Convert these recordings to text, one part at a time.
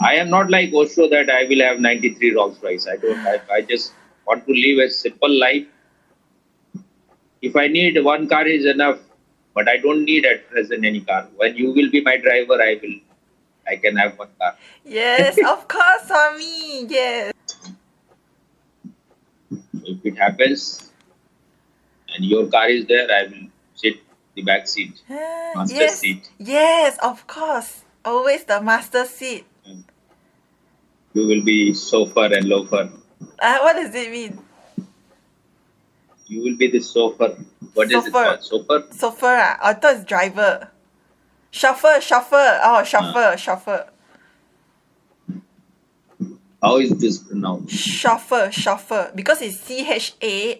I am not like Osho that I will have 93 Rolls Royce. I don't. I just want to live a simple life. If I need one car is enough, but I don't need at present any car. When you will be my driver, I can have one car. Yes, of course, Swami. Yes. If it happens and your car is there, I will sit the back seat, master Yes. seat. Yes, of course. Always the master seat. And you will be chauffeur and loafer. What does it mean? You will be the chauffeur. What is it Chauffeur. called? Chauffeur? Chauffeur. I thought it's driver. Chauffeur. Oh, chauffeur. How is this pronounced? Chauffeur. Because it's CHAFFEUR.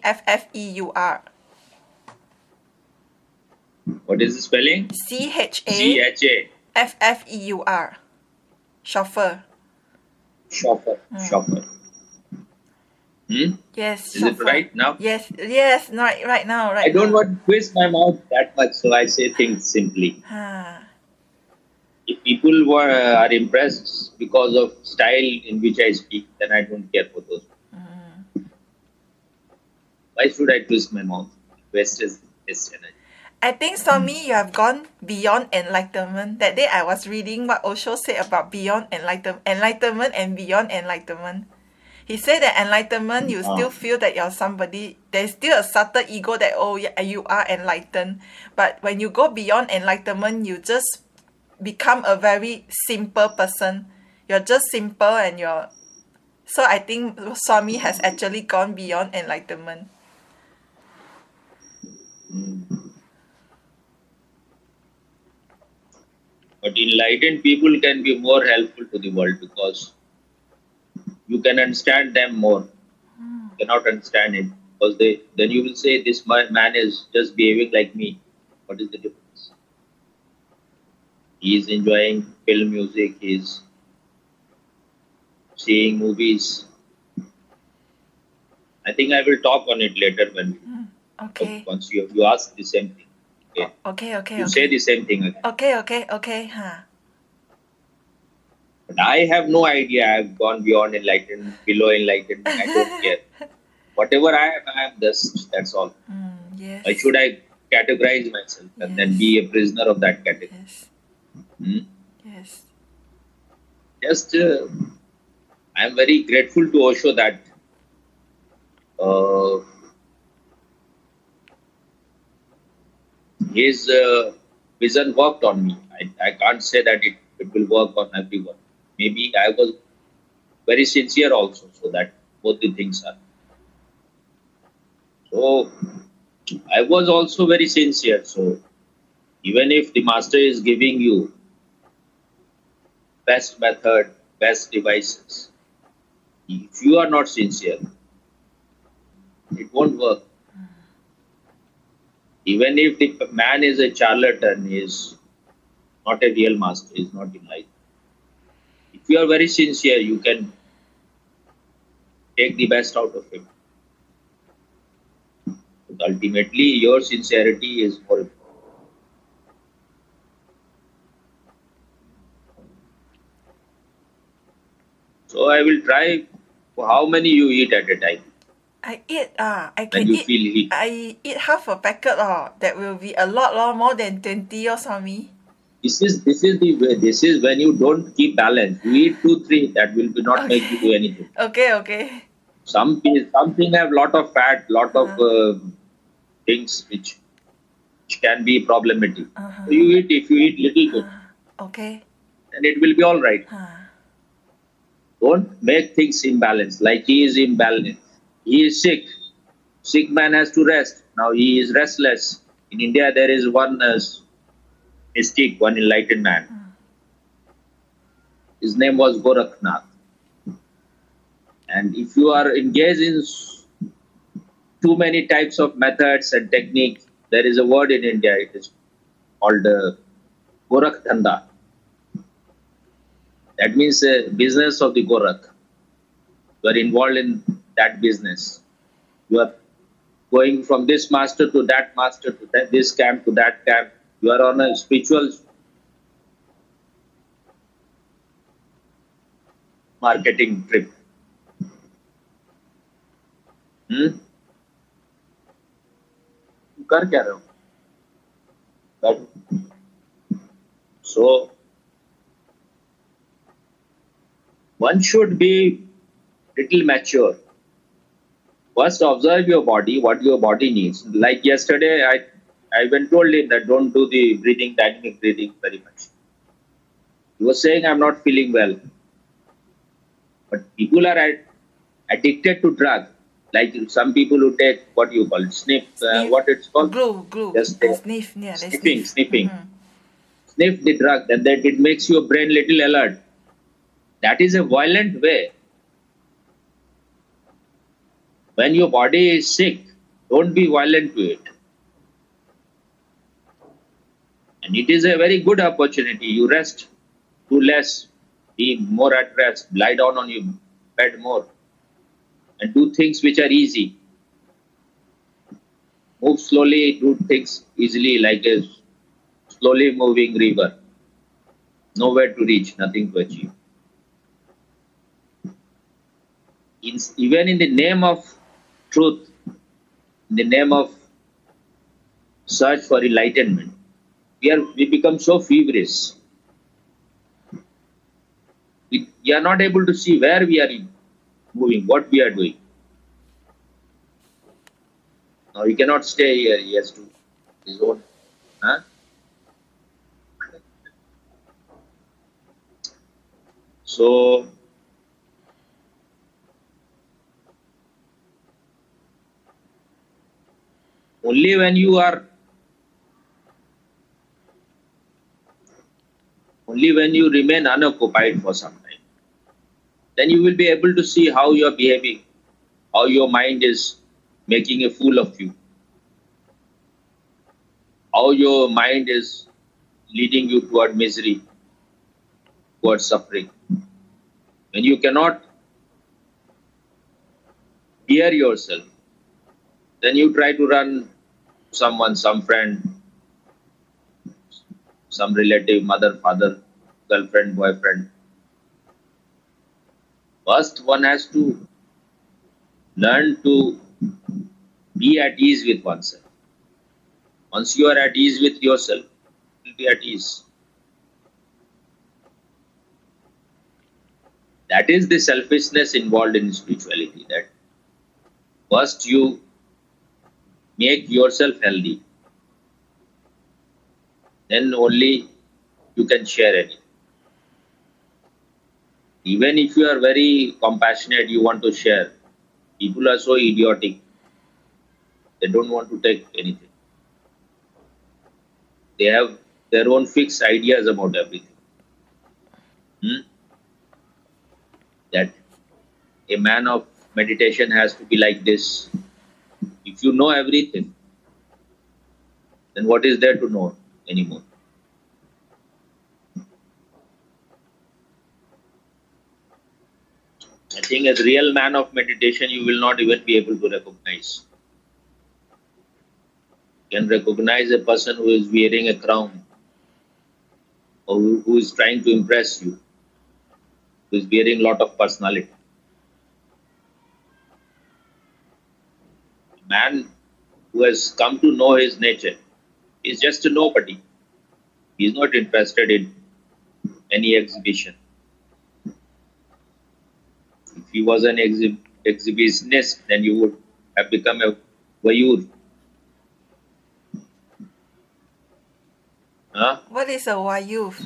What is the spelling? CHAFFEUR. Chauffeur. Chauffeur. Chauffeur. Yes. Is it right now? Yes. Right now. I don't want to twist my mouth that much, so I say things simply. If people are impressed because of style in which I speak, then I don't care for those. Why should I twist my mouth? Waste is energy. I think, Swami, you have gone beyond enlightenment. That day I was reading what Osho said about beyond enlightenment and beyond enlightenment. He said that enlightenment, you still feel that you're somebody. There's still a subtle ego that, oh, yeah, you are enlightened. But when you go beyond enlightenment, you just become a very simple person. You're just simple and you're... So I think Swami has actually gone beyond enlightenment. But enlightened people can be more helpful to the world because you can understand them more. You cannot understand it because then you will say this man is just behaving like me. What is the difference? He is enjoying film music. He is seeing movies. I think I will talk on it later when once you ask the same thing. Okay. You say the same thing again. Okay. But I have no idea. I've gone beyond enlightenment, below enlightenment. I don't care. Whatever I am that's all. Yes. Why should I categorize myself and then be a prisoner of that category? Yes. Just, I am very grateful to Osho that his vision worked on me. I can't say that it will work on everyone. Maybe I was very sincere also, so that both the things are. So I was also very sincere. So even if the master is giving you best method, best devices, if you are not sincere, it won't work. Even if the man is a charlatan, he is not a real master, he is not enlightened. If you are very sincere, you can take the best out of him. But ultimately, your sincerity is more important. So I will try. How many you eat at a time? I eat when you feel heat. I eat half a packet that will be a lot more than 20 or Swami. This is the way. This is when you don't keep balance. You eat 2, 3. That will not make you do anything. Okay. Something have lot of fat, lot of things which can be problematic. So if you eat little bit, okay, then it will be all right. Don't make things imbalanced. Like he is imbalanced. He is sick. Sick man has to rest. Now he is restless. In India, there is one mystic, one enlightened man. His name was Gorakhnath. And if you are engaged in too many types of methods and techniques, there is a word in India. It is called Gorakh Dhanda. That means business of the Gorakh. You are involved in that business. You are going from this master to that master to this camp to that camp. You are on a spiritual marketing trip. Hmm? तुम कर क्या रहे हो? But so one should be little mature. First, observe your body, what your body needs. Like yesterday, I even told him that don't do the breathing, dynamic breathing very much. He was saying I'm not feeling well. But people are addicted to drug. Like some people who take what you call Sniff. what it's called, Glue. just They sniff. Yeah, they sniffing, sniff. sniffing, sniff the drug, and that it makes your brain little alert. That is a violent way. When your body is sick, don't be violent to it. And it is a very good opportunity. You rest, do less, be more at rest, lie down on your bed more, and do things which are easy. Move slowly, do things easily like a slowly moving river. Nowhere to reach, nothing to achieve. Even in the name of truth, in the name of search for enlightenment, we become so feverish. We are not able to see where we are moving, what we are doing. Now he cannot stay here. He has to his own. Huh? So only when you are only when you remain unoccupied for some time, then you will be able to see how you are behaving, how your mind is making a fool of you, how your mind is leading you toward misery, towards suffering. When you cannot hear yourself, then you try to run someone, some friend, some relative, mother, father, girlfriend, boyfriend. First, one has to learn to be at ease with oneself. Once you are at ease with yourself, you will be at ease. That is the selfishness involved in spirituality. That first you make yourself healthy, then only you can share anything. Even if you are very compassionate, you want to share. People are so idiotic. They don't want to take anything. They have their own fixed ideas about everything. Hmm? That a man of meditation has to be like this. If you know everything, then what is there to know anymore? I think as real man of meditation, you will not even be able to recognize. You can recognize a person who is wearing a crown or who is trying to impress you, who is wearing a lot of personality. A man who has come to know his nature is just a nobody. He is not interested in any exhibition. If he was an exhibitionist, then you would have become a voyeur. Huh? What is a wayuf?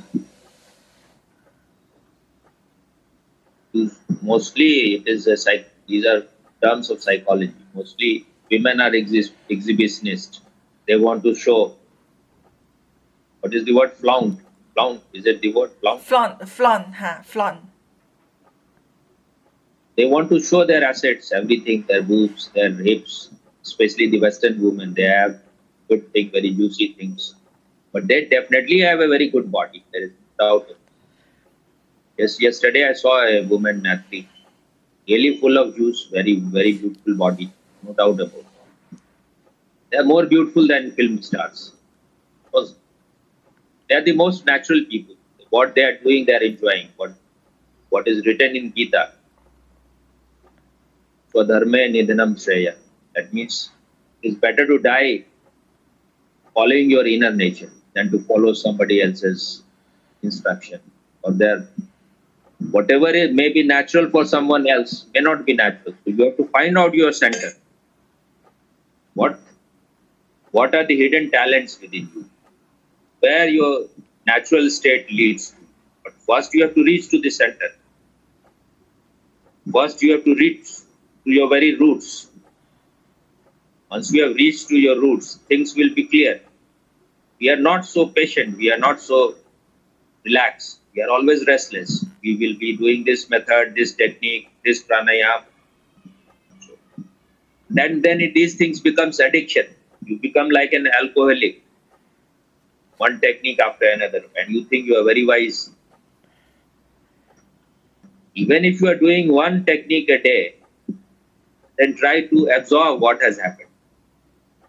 Mostly, it is these are terms of psychology. Mostly, women are exhibitionists. They want to show. What is the word flaunt? Flaunt, is it the word flaunt? Flaunt. They want to show their assets, everything, their boobs, their hips, especially the Western women. They have good things, very juicy things. But they definitely have a very good body. There is no doubt. Yes, yesterday I saw a woman athlete, really full of juice, very, very beautiful body, no doubt about it. They are more beautiful than film stars. Because they are the most natural people. What they are doing, they are enjoying. What what is written in Gita. Swadharme nidhanam shreya. That means it's better to die following your inner nature than to follow somebody else's instruction, or their whatever it may be natural for someone else may not be natural. So you have to find out your center. What what are the hidden talents within you? Where your natural state leads to. But first you have to reach to the center. First you have to reach to your very roots. Once you have reached to your roots, things will be clear. We are not so patient. We are not so relaxed. We are always restless. We will be doing this method, this technique, this pranayam. These things becomes addiction. You become like an alcoholic. One technique after another, and you think you are very wise. Even if you are doing one technique a day, then try to absorb what has happened.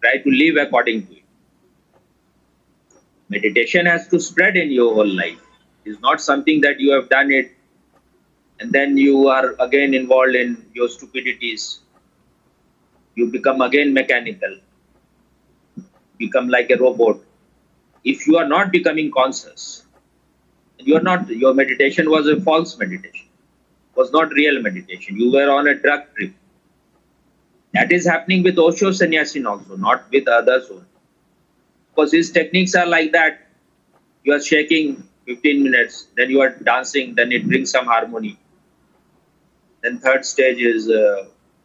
Try to live according to it. Meditation has to spread in your whole life. It's not something that you have done it and then you are again involved in your stupidities. You become again mechanical, become like a robot. If you are not becoming conscious, you are not. Your meditation was a false meditation. Was not real meditation. You were on a drug trip. That is happening with Osho Sannyasin also, not with others only. Because his techniques are like that. You are shaking 15 minutes, then you are dancing, then it brings some harmony. Then third stage is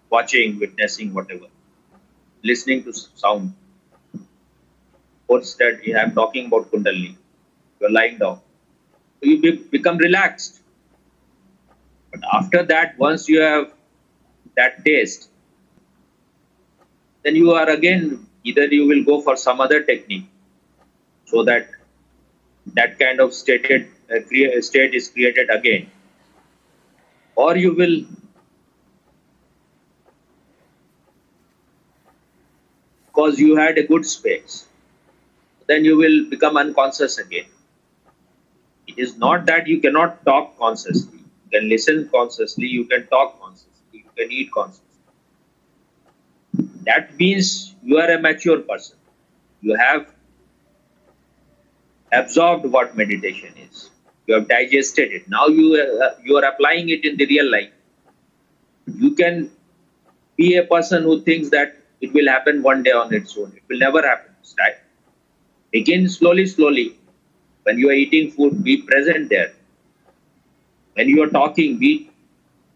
watching, witnessing, whatever, listening to sound. Fourth stage, I am talking about Kundalini. You are lying down. So you become relaxed. But after that, once you have that taste, then you are again, either you will go for some other technique so that that kind of state is created again, or you will because you had a good space, then you will become unconscious again. It is not that you cannot talk consciously. You can listen consciously, you can talk consciously, you can eat consciously. That means you are a mature person. You have absorbed what meditation is. You have digested it. Now you are applying it in the real life. You can be a person who thinks that it will happen one day on its own. It will never happen. Right? Begin slowly, slowly. When you are eating food, be present there. When you are talking,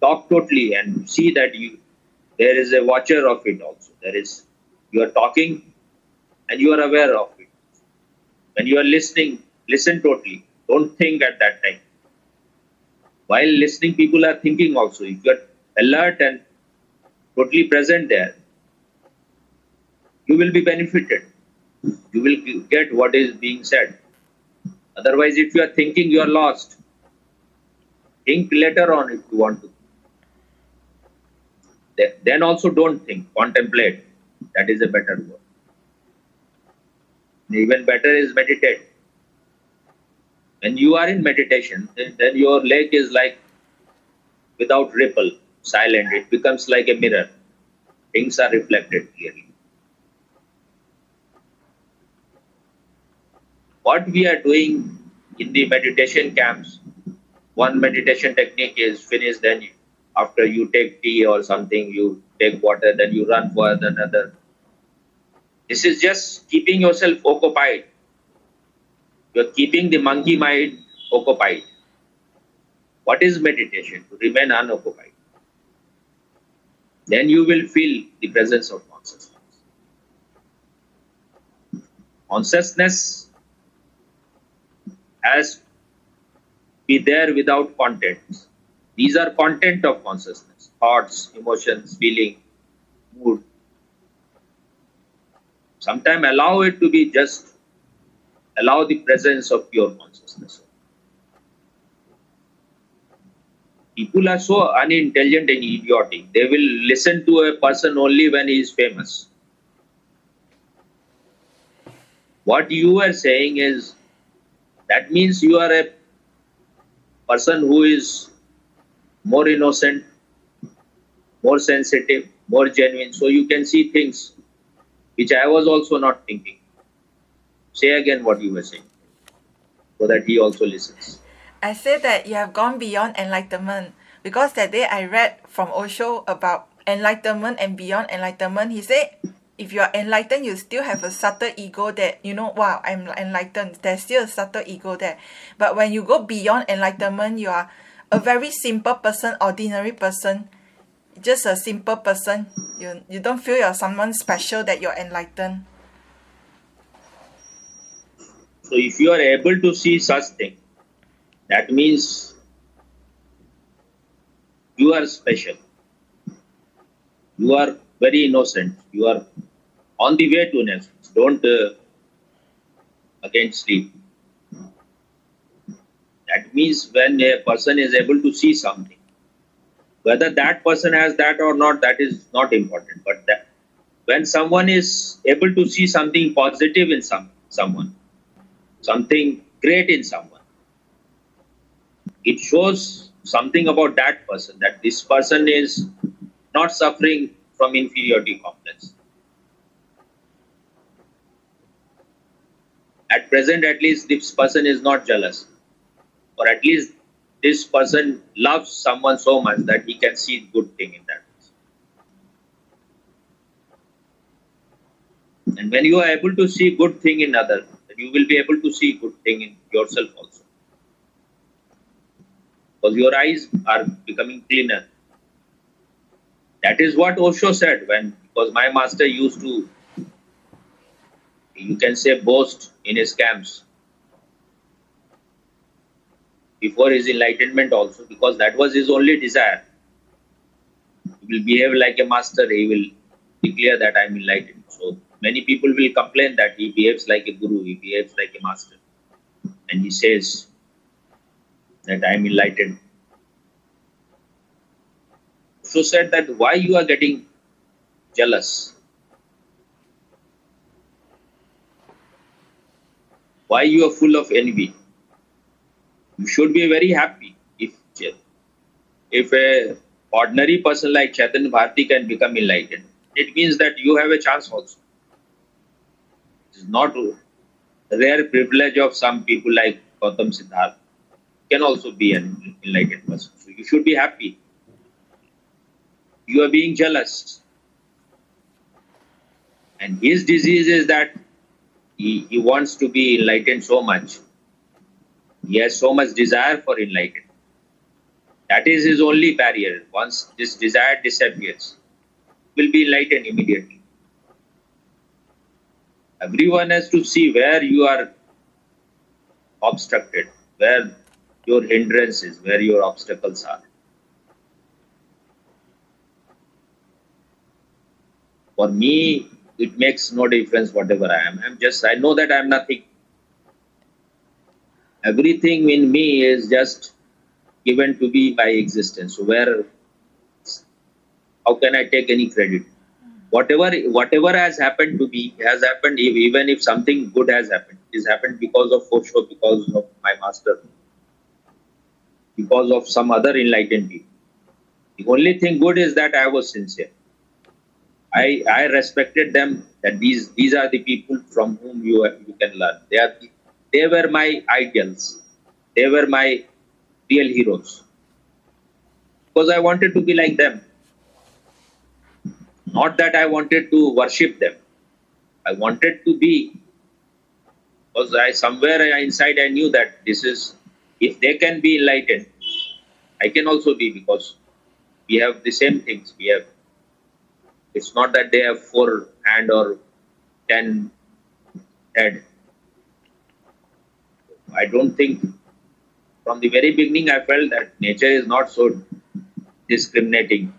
talk totally and see that there is a watcher of it also. You are talking and you are aware of it. When you are listening, listen totally. Don't think at that time. While listening, people are thinking also. If you are alert and totally present there, you will be benefited. You will get what is being said. Otherwise, if you are thinking, you are lost. Think later on if you want to. Then also don't think, contemplate. That is a better word. Even better is meditate. When you are in meditation, then your lake is like without ripple, silent. It becomes like a mirror. Things are reflected clearly. What we are doing in the meditation camps, one meditation technique is finished, then after you take tea or something, you take water, then you run for another. This is just keeping yourself occupied. You're keeping the monkey mind occupied. What is meditation? To remain unoccupied. Then you will feel the presence of consciousness. Consciousness has be there without contents. These are content of consciousness: thoughts, emotions, feeling, mood. Sometimes allow it to be just allow the presence of pure consciousness. People are so unintelligent and idiotic. They will listen to a person only when he is famous. What you are saying is that means you are a person who is more innocent, more sensitive, more genuine. So you can see things which I was also not thinking. Say again what you were saying, so that he also listens. I said that you have gone beyond enlightenment because that day I read from Osho about enlightenment and beyond enlightenment. He said if you are enlightened, you still have a subtle ego that, wow, I'm enlightened. There's still a subtle ego there. But when you go beyond enlightenment, you are a very simple person, ordinary person, just a simple person. You don't feel you're someone special that you're enlightened. So if you are able to see such thing, that means you are special. You are very innocent. You are on the way to innocence. Don't again sleep. That means when a person is able to see something, whether that person has that or not, that is not important. But that when someone is able to see something positive in someone, something great in someone, it shows something about that person, that this person is not suffering from inferiority complex. At present, at least this person is not jealous, or at least this person loves someone so much that he can see good thing in that person. And when you are able to see good thing in others, you will be able to see good thing in yourself also, because your eyes are becoming cleaner. That is what Osho said, because my master used to, you can say, boast in his camps before his enlightenment also, because that was his only desire. He will behave like a master, he will declare that I am enlightened. So many people will complain that he behaves like a guru, he behaves like a master, and he says that I am enlightened. So said that why you are getting jealous? Why you are full of envy? You should be very happy if a ordinary person like Chaitanya Bharati can become enlightened. It means that you have a chance also. It is not a rare privilege of some people like Gautam Siddhartha can also be an enlightened person. So you should be happy. You are being jealous. And his disease is that he wants to be enlightened so much. He has so much desire for enlightenment. That is his only barrier. Once this desire disappears, he will be enlightened immediately. Everyone has to see where you are obstructed, where your hindrances, where your obstacles are. For me, it makes no difference whatever I am. I know that I am nothing. Everything in me is just given to be by existence. So how can I take any credit? Whatever has happened to me has happened. Even if something good has happened, it has happened because of Osho, because of my master, because of some other enlightened people. The only thing good is that I was sincere. I respected them, that these are the people from whom you can learn. They were my ideals. They were my real heroes. Because I wanted to be like them. Not that I wanted to worship them. I wanted to be, because somewhere inside I knew that if they can be enlightened, I can also be, because we have the same things. It's not that they have 4 hand or 10 head. I don't think, from the very beginning I felt that nature is not so discriminating.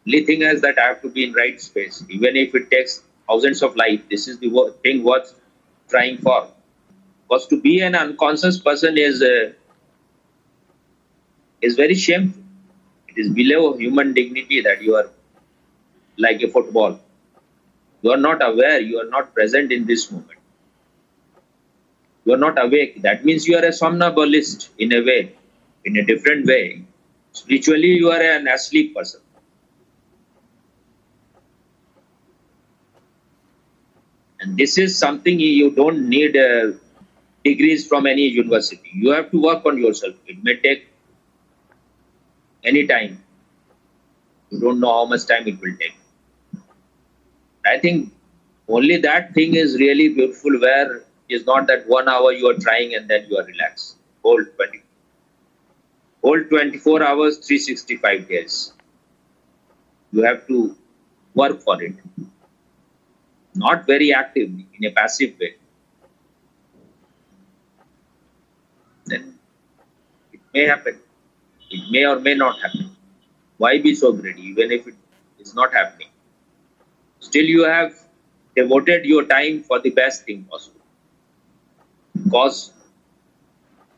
Only thing is that I have to be in right space. Even if it takes thousands of lives, this is the thing worth trying for. Because to be an unconscious person is very shameful. It is below human dignity that you are like a football. You are not aware, you are not present in this moment. You are not awake. That means you are a somnambulist in a way. in a different way. Spiritually, you are an asleep person. And this is something you don't need degrees from any university. You have to work on yourself. It may take any time. You don't know how much time it will take. I think only that thing is really beautiful, where it's not that 1 hour you are trying and then you are relaxed. Whole 24 hours, 365 days. You have to work for it. Not very active, in a passive way. Then it may happen. It may or may not happen. Why be so greedy, even if it is not happening? Still, you have devoted your time for the best thing possible. Because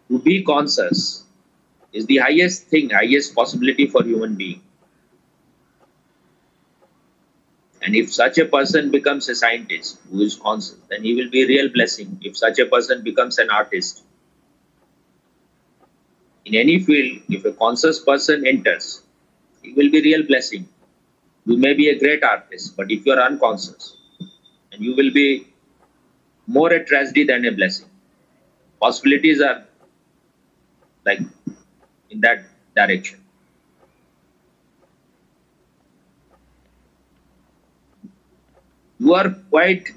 to be conscious is the highest thing, highest possibility for human being. And if such a person becomes a scientist who is conscious, then he will be a real blessing. If such a person becomes an artist, in any field, if a conscious person enters, he will be a real blessing. You may be a great artist, but if you are unconscious, and you will be more a tragedy than a blessing. Possibilities are like in that direction. You are quite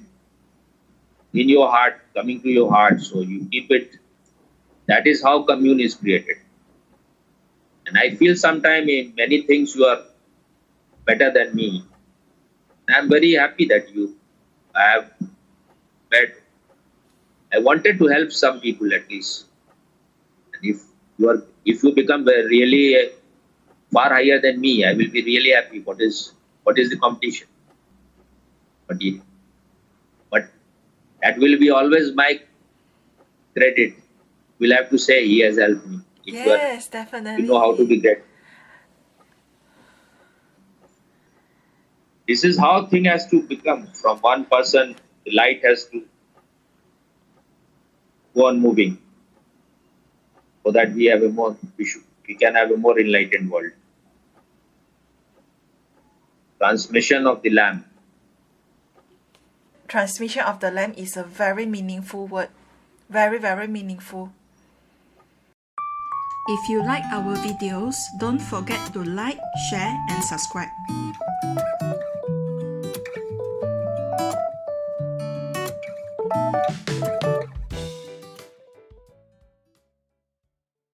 in your heart, coming to your heart, so you keep it. That is how commune is created. And I feel sometimes in many things you are better than me. I am very happy that you have met. I wanted to help some people at least. And if you become really far higher than me, I will be really happy. What is the competition? But that will be always my credit. We'll have to say he has helped me. If Yes, definitely. you know how to be great. This is how thing has to become. From one person, the light has to go on moving, so that we can have a more enlightened world. Transmission of the lamp. Transmission of the lamp is a very meaningful word. Very, very meaningful. If you like our videos, don't forget to like, share, and subscribe.